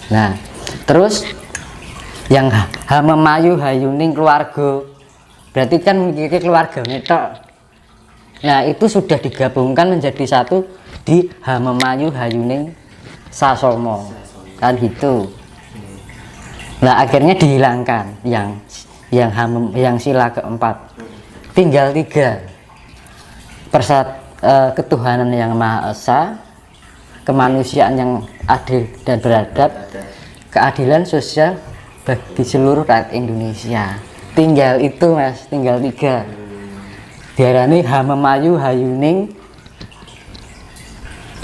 Nah, terus yang Hamemayu Hayuning keluarga, berarti kan memiliki keluarga netok. Nah, itu sudah digabungkan menjadi satu di Hamemayu Hayuning Sasomo, kan gitu. Nah, akhirnya dihilangkan yang sila keempat, tinggal 3 ketuhanan yang Maha Esa, kemanusiaan yang adil dan beradab, keadilan sosial bagi seluruh rakyat Indonesia. Tinggal itu mas, tinggal 3. Diarani Hamemayu Hayuning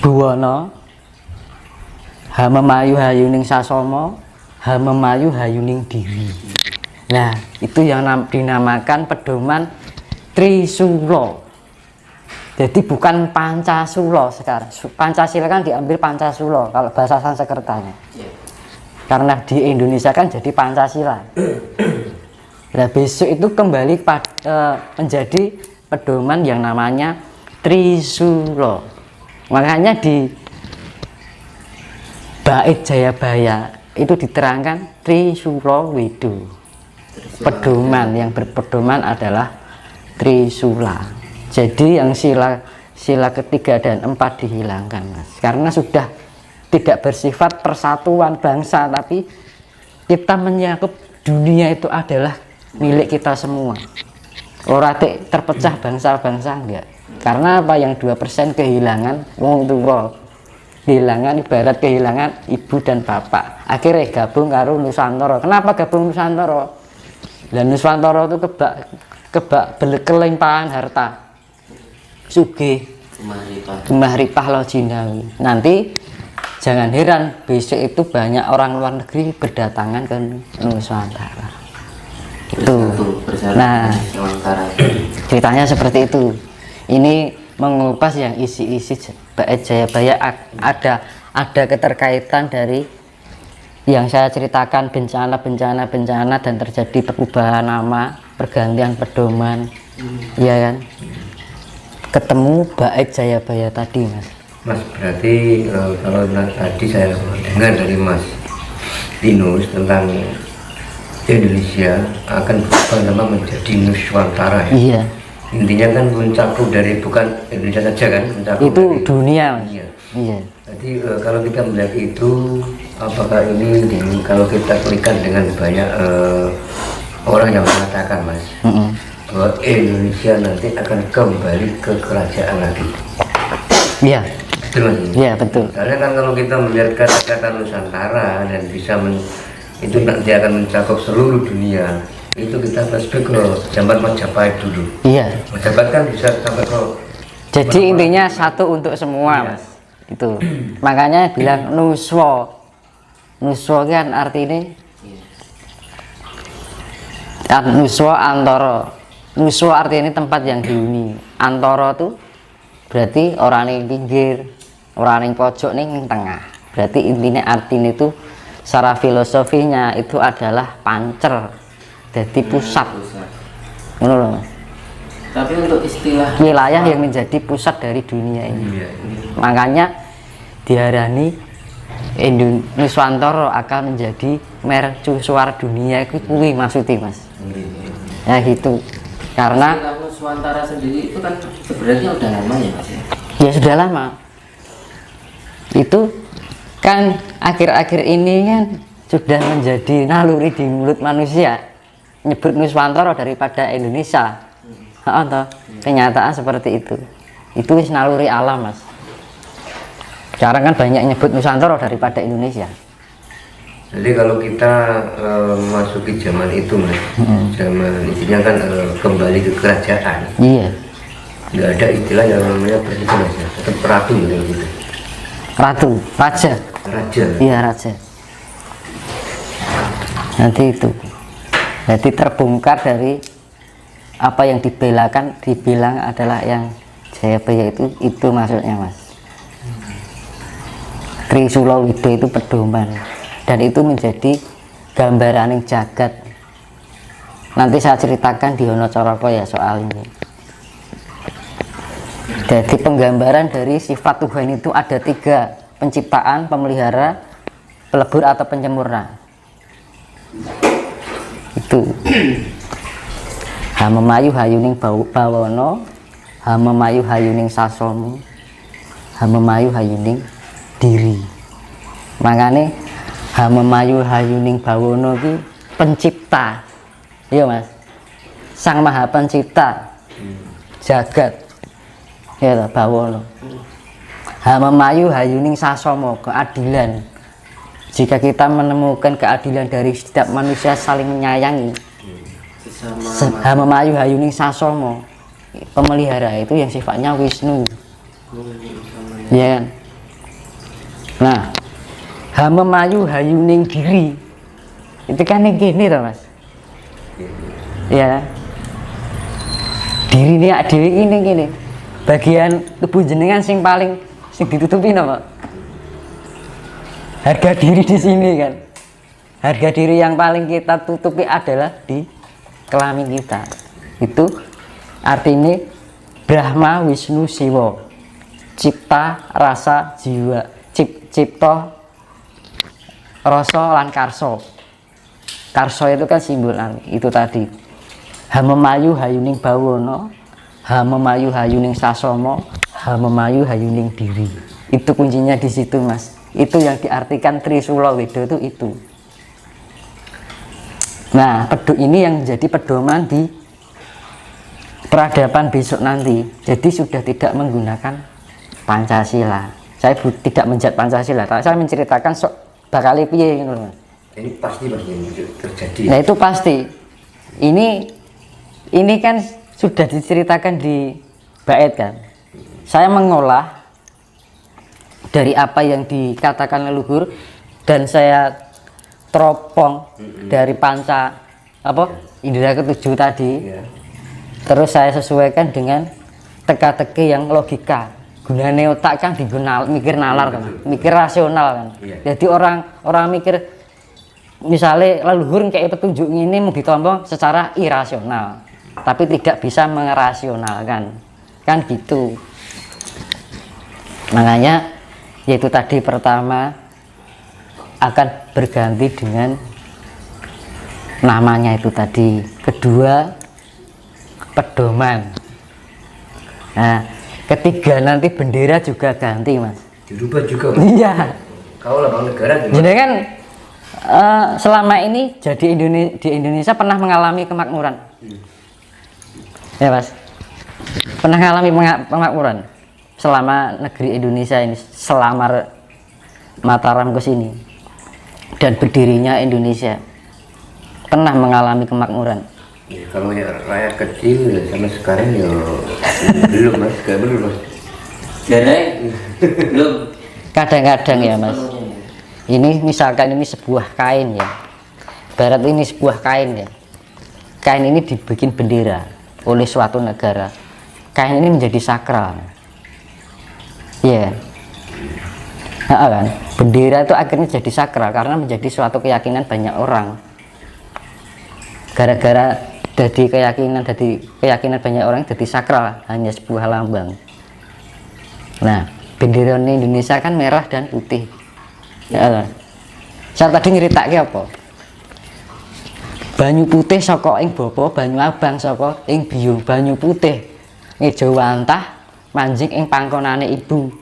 Buwono, Hamemayu Hayuning Sasomo, Hamemayu Hayuning Dewi. Nah, itu yang dinamakan pedoman Trisula. Jadi bukan Pancasula sekarang. Pancasila kan diambil Pancasula kalau bahasa Sanskertanya. Karena di Indonesia kan jadi Pancasila. Nah, besok itu kembali menjadi pedoman yang namanya Trisula. Makanya di Bait Jayabaya itu diterangkan Trisula Widu. Pedoman yang berpedoman adalah Trisula. Jadi yang sila ketiga dan 4 dihilangkan mas, karena sudah tidak bersifat persatuan bangsa, tapi kita menyakup dunia itu adalah milik kita semua. Ora terpecah bangsa-bangsa enggak. Karena apa? Yang 2% kehilangan wong tua, kehilangan ibarat kehilangan ibu dan bapak, akhirnya gabung karo Nusantara. Kenapa gabung Nusantara? Dan Nusantara itu kebak berkelimpahan harta, sugih, gemah ripah lo jinawi. Nanti jangan heran besok itu banyak orang luar negeri berdatangan ke Nusantara. Itu. Nah, ceritanya seperti itu. Ini mengupas yang isi-isi Bait Jayabaya, ada keterkaitan dari yang saya ceritakan, bencana dan terjadi perubahan nama, pergantian pedoman, ya kan? Ketemu Bait Jayabaya tadi, mas. Mas, berarti kalau tadi saya dengar dari Mas Linus tentang Indonesia akan berubah nama menjadi Nuswantara ya? Iya. Intinya kan mencakup dari bukan Indonesia saja kan? Itu dunia, mas. Iya. Jadi kalau kita melihat itu, apakah ini kalau kita klikkan dengan banyak orang yang mengatakan mas, bahwa Indonesia nanti akan kembali ke kerajaan lagi. Iya. Betul mas? Iya betul. Karena kan kalau kita melihat kata-kata Nusantara dan bisa itu nanti akan mencakup seluruh dunia, itu kita flashback ke zaman Majapahit dulu. Iya. Majapahit kan bisa sampai ke. Jadi intinya satu untuk semua, mas. Itu makanya bilang Nuswa. Nuswa kan artinya Nuswa antara. Nuswa artinya tempat yang dihuni. Antara tuh berarti orang yang pinggir, orang yang pojok ning tengah. Berarti intinya artinya itu secara filosofinya itu adalah pancer, jadi pusat. Menurut tapi untuk istilah wilayah yang menjadi pusat dari dunia ini. Makanya diarani Nuswantara akan menjadi mercusuar dunia, itu kuwi maksudnya mas. Ya gitu. Karena Nuswantara sendiri itu kan sebenarnya udah lama ya mas ya? Ya sudah lama. Itu kan akhir-akhir ini kan sudah menjadi naluri di mulut manusia nyebut Nuswantara daripada Indonesia. Kenyataan seperti itu. Itu wis naluri alam mas. Sekarang kan banyak nyebut Nusantara daripada Indonesia. Jadi kalau kita masuki zaman itu mas, zaman isinya kan kembali ke kerajaan. Iya. Nggak ada istilah yang namanya presiden mas, tetap ratu gitu. Ratu, raja. Raja. Iya raja. Nanti itu. Jadi terbongkar dari apa yang dibilang adalah yang Jayabaya itu maksudnya mas. Trisula Widu itu pedoman, dan itu menjadi gambaran jagat. Nanti saya ceritakan di Honocaraka ya soal ini. Jadi penggambaran dari sifat Tuhan itu ada 3, penciptaan, pemelihara, pelebur atau penyempurna. Itu Hamemayu hayuning bawono, Hamemayu hayuning sasomu, Hamemayu hayuning diri. Makanya Hamemayu hayuning bawono ki pencipta. Iya Mas, Sang Maha Pencipta jagat. Ya toh, bawono. Hamemayu hayuning sasomo, keadilan. Jika kita menemukan keadilan dari setiap manusia saling menyayangi, Hamemayu hayuning sasomo, pemelihara itu yang sifatnya Wisnu. Ya kan? Nah, Hamemayu hayuning diri itu kan yang gini toh Mas. Ya, diri ini dewi ini gini, bagian tubuh jenengan sing paling sing ditutupi apa? Harga diri di sini kan. Harga diri yang paling kita tutupi adalah di kelamin kita. Itu artinya Brahma Wisnu Siwa, cipta rasa jiwa, cipta rasa lan karso. Karso itu kan simbol itu tadi. Hamemayu hayuning bawono, Hamemayu hayuning sasomo, Hamemayu hayuning diri. Itu kuncinya di situ Mas. Itu yang diartikan Trisula Weda itu. Nah, peduk ini yang jadi pedoman di peradaban besok nanti. Jadi sudah tidak menggunakan Pancasila. Saya tidak menjat Pancasila. Saya menceritakan bakal piye gitu. Ini pasti terjadi. Nah, itu pasti. Ini kan sudah diceritakan di bait kan. Saya mengolah dari apa yang dikatakan leluhur dan saya teropong dari panca indera ketujuh tadi. Terus saya sesuaikan dengan teka-teki yang logika. Gunane otak kan digunakan mikir nalar kan, mikir rasional kan. Jadi orang mikir misalnya leluhur kayak petunjuk ini mau ditompo secara irasional, tapi tidak bisa merasionalkan kan gitu. Makanya yaitu tadi pertama akan berganti dengan namanya itu tadi, kedua pedoman, nah ketiga nanti bendera juga ganti Mas, dirubah juga Mas. Iya, Kau lambang negara jadi kan selama ini jadi di Indonesia pernah mengalami kemakmuran ya Mas, pernah mengalami kemakmuran selama negeri Indonesia ini, selamar Mataram ke sini dan berdirinya Indonesia pernah mengalami kemakmuran. Ya, kalau rakyat kecil sama sekarang ya belum Mas, belum Mas. Belum. Kadang-kadang ya Mas. Ini misalkan ini sebuah kain ya. Barat ini sebuah kain ya. Kain ini dibikin bendera oleh suatu negara. Kain ini menjadi sakral. Ya, kan? Bendera itu akhirnya jadi sakral karena menjadi suatu keyakinan banyak orang. Gara-gara jadi keyakinan banyak orang jadi sakral, hanya sebuah lambang. Nah, bendera Indonesia kan merah dan putih. Ya, kan? Saya tadi nyeritake apa? Banyu putih saka ing bapa, banyu abang saka ing biung. Banyu putih ngejo wantah manjing ing pangkonane ibu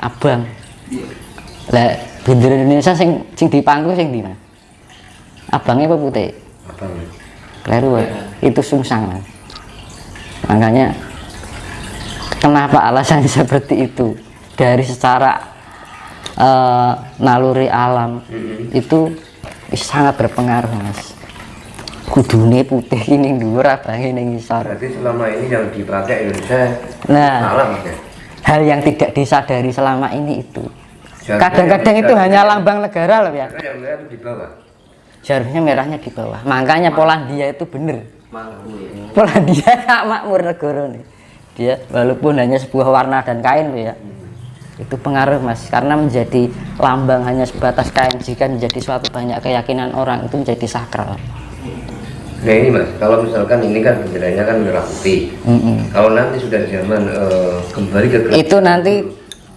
abang. Lah bendera Indonesia sing dipangku sing ndi Mas? Abangnya apa putih? Abang. Kleru itu sungsang Mas. Makanya kenapa alasannya seperti itu? Dari secara naluri alam itu sangat berpengaruh Mas. Kudune putih ini dhuwur abange ning ngisor. Berarti selama ini yang dipakai Indonesia Nah, Mas, ya? hal yang tidak disadari selama ini itu. Kadang-kadang itu hanya lambang negara loh ya. Yang merah itu di bawah. Seharusnya merahnya di bawah. Makanya Polandia itu bener. Makmur ya. Polandia makmur negara nih. Dia walaupun hanya sebuah warna dan kain loh ya. Itu pengaruh Mas, karena menjadi lambang hanya sebatas kain, jika menjadi suatu banyak keyakinan orang itu menjadi sakral. Nah ini Mas, kalau misalkan ini kan benderanya kan merah putih. Kalau nanti sudah zaman kembali ke Itu nanti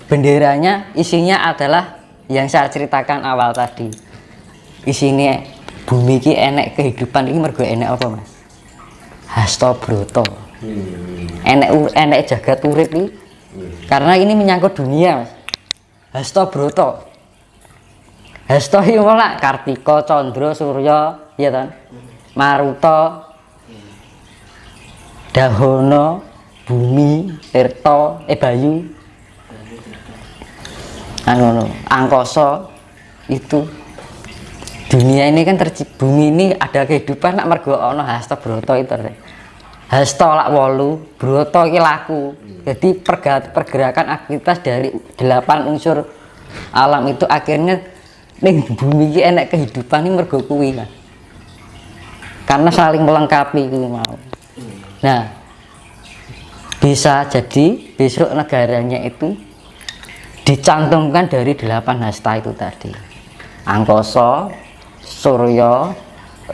benderanya isinya adalah yang saya ceritakan awal tadi. Di sini bumi ki enek kehidupan ini mergo enek apa Mas? Hasta Broto. Enek jagat urip iki. Karena ini menyangkut dunia Mas. Hasta Broto. Hasta iki mulak Kartika, Candra, Surya, ya kan? Maruta, Dahana, Bumi, Tirta, Bayu. Angkasa itu dunia ini kan bumi ini ada kehidupan nak mergo ana hasta broto itu. Hasta lak 8, broto iki laku. Jadi pergerakan aktivitas dari 8 unsur alam itu akhirnya ning bumi iki enek kehidupan ini mergo kuwi kan. Karena saling melengkapi itu mau. Nah, bisa jadi besok negaranya itu dicantumkan dari 8 hasta itu tadi. Angkasa, Surya,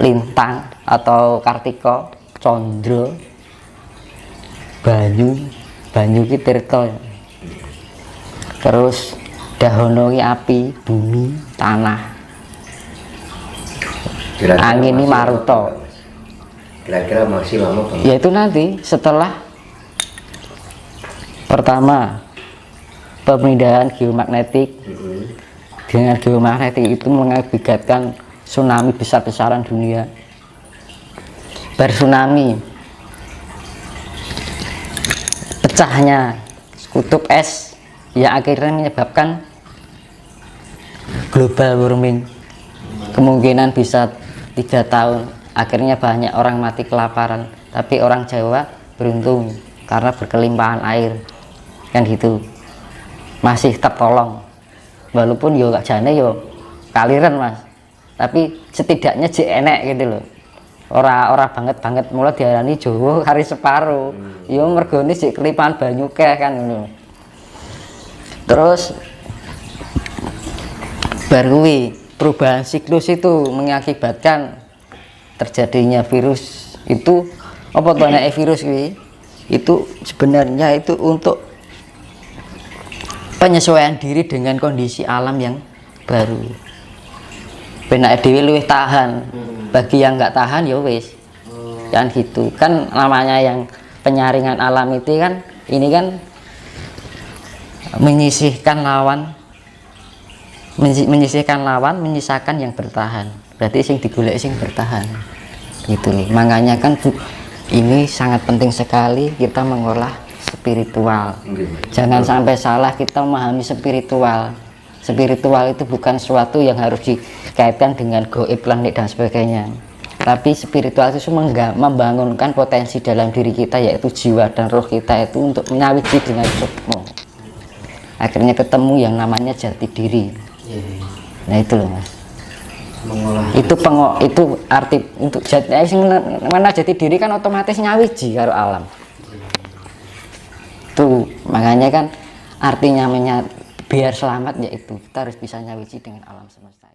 Lintang atau Kartika, Candra, Banyu ki Tirta. Terus Dahana ki api, bumi, tanah. Angin ini Maruta. Kira-kira masih lama Bang? Yaitu nanti setelah pertama pemindahan geomagnetik. Dengan geomagnetik itu mengakibatkan tsunami besar-besaran dunia. Bertsunami, pecahnya kutub es yang akhirnya menyebabkan global warming. Kemungkinan bisa 3 tahun. Akhirnya banyak orang mati kelaparan. Tapi orang Jawa beruntung karena berkelimpahan air, kan gitu. Masih tertolong. Walaupun yo gak jane yo kaliren Mas. Tapi setidaknya jek enek gitu loh. Ora banget mulai diarani Jawa kari separo. Yo mergone jek kelimpahan banyu keh kan ngono. Terus baru perubahan siklus itu mengakibatkan terjadinya virus itu. Apa tuh virus itu sebenarnya itu untuk penyesuaian diri dengan kondisi alam yang baru. Benak dhewe luwih tahan. Bagi yang nggak tahan ya wis. Kan gitu. Kan namanya yang penyaringan alam itu kan ini kan menyisihkan lawan, menyisakan yang bertahan. Berarti sing digolek sing bertahan. Gitu loh. Makanya kan ini sangat penting sekali kita mengolah spiritual. Jangan sampai salah kita memahami spiritual. Spiritual itu bukan sesuatu yang harus dikaitkan dengan goib, langit dan sebagainya. Tapi spiritual itu membangunkan potensi dalam diri kita, yaitu jiwa dan roh kita itu untuk menyawiji dengan sukmo. Akhirnya ketemu yang namanya jati diri. Nah itu loh Mas. Itu arti untuk mana jati diri kan otomatis nyawiji karo alam. Tuh makanya kan artinya biar selamat yaitu kita harus bisa nyawiji dengan alam semesta.